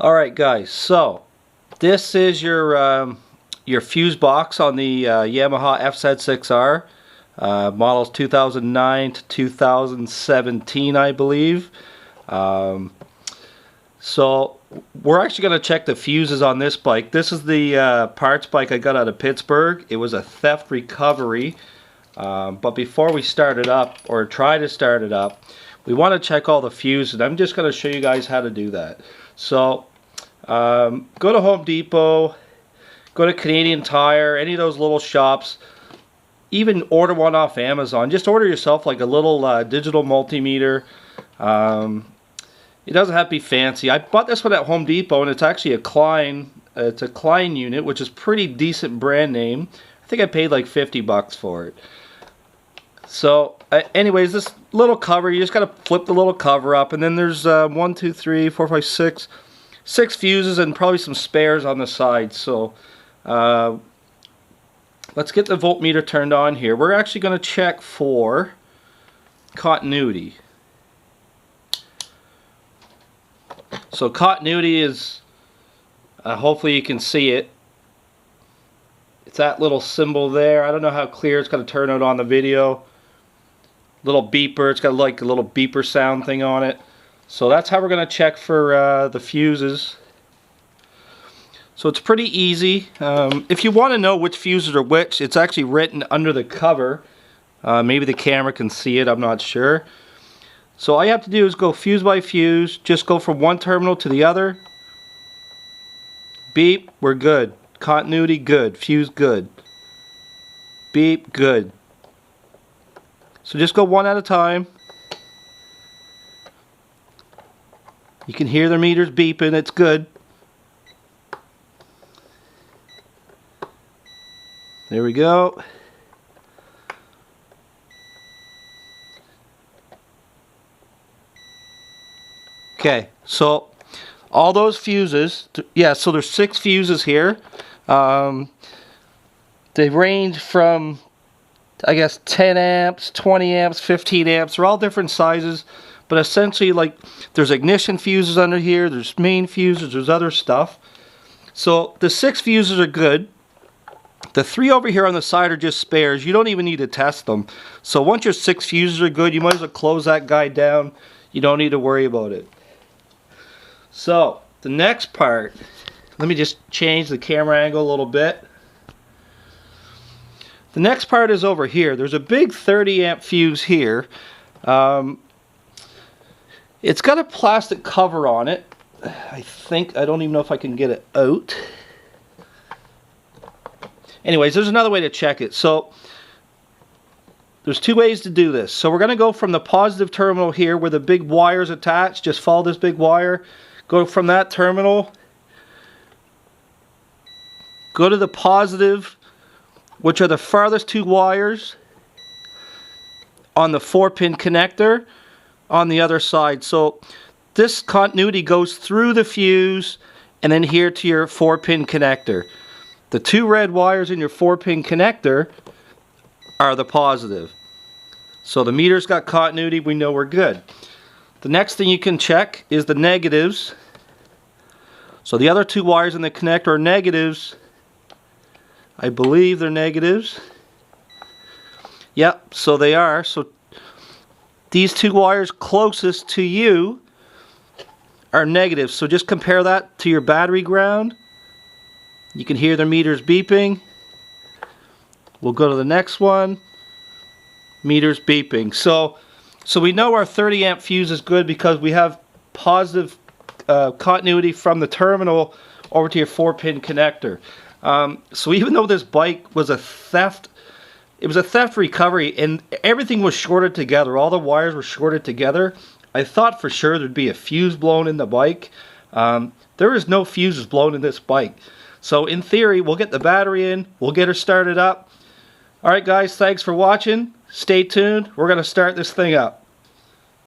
Alright guys, so this is your fuse box on the Yamaha FZ6R. Models 2009 to 2017, I believe. So we're actually going to check the fuses on this bike. This is the parts bike I got out of Pittsburgh. It was a theft recovery. But before we start it up, or try to start it up, we want to check all the fuses. I'm just going to show you guys how to do that. So go to Home Depot, go to Canadian Tire, any of those little shops. Even order one off Amazon. Just order yourself like a little digital multimeter. It doesn't have to be fancy. I bought this one at Home Depot, and it's actually a Klein. It's a Klein unit, which is pretty decent brand name. I think I paid like 50 bucks for it. So, anyways, this little cover, you just gotta flip the little cover up, and then there's 1, 2, 3, 4, 5, 6 fuses and probably some spares on the side. So, let's get the voltmeter turned on here. We're actually going to check for continuity. So continuity is, hopefully you can see it. It's that little symbol there. I don't know how clear it's going to turn out on the video. Little beeper. It's got like a little beeper sound thing on it. So that's how we're going to check for the fuses. So it's pretty easy. If you want to know which fuses are which, it's actually written under the cover. Maybe the camera can see it, I'm not sure. So all you have to do is go fuse by fuse. Just go from one terminal to the other. Beep, we're good. Continuity, good. Fuse, good. Beep, good. So just go one at a time. You can hear the meters beeping, it's good. There we go. Okay, so all those fuses, yeah, so there's 6 fuses here. They range from, I guess, 10 amps, 20 amps, 15 amps. They're all different sizes, but essentially, like, there's ignition fuses under here, there's main fuses, there's other stuff. So the 6 fuses are good. The 3 over here on the side are just spares. You don't even need to test them. So once your 6 fuses are good, you might as well close that guy down. You don't need to worry about it. So the next part, let me just change the camera angle a little bit. The next part is over here. There's a big 30 amp fuse here. It's got a plastic cover on it. I don't even know if I can get it out. Anyways, there's another way to check it. So there's 2 ways to do this. So we're going to go from the positive terminal here where the big wire is attached. Just follow this big wire. Go from that terminal. Go to the positive, which are the farthest 2 wires on the 4-pin connector on the other side. So this continuity goes through the fuse and then here to your 4-pin connector. The 2 red wires in your 4-pin connector are the positive. So the meter's got continuity, we know we're good. The next thing you can check is the negatives. So the other 2 wires in the connector are negatives. I believe they're negatives. Yep, so they are. So these 2 wires closest to you are negatives. So just compare that to your battery ground. You can hear the meters beeping. We'll go to the next one. Meters beeping. So we know our 30 amp fuse is good because we have positive continuity from the terminal over to your 4-pin connector. So even though this bike was a theft, it was a theft recovery and everything was shorted together. All the wires were shorted together. I thought for sure there'd be a fuse blown in the bike. There is no fuses blown in this bike. So in theory, we'll get the battery in, we'll get her started up. Alright guys, thanks for watching. Stay tuned. We're going to start this thing up.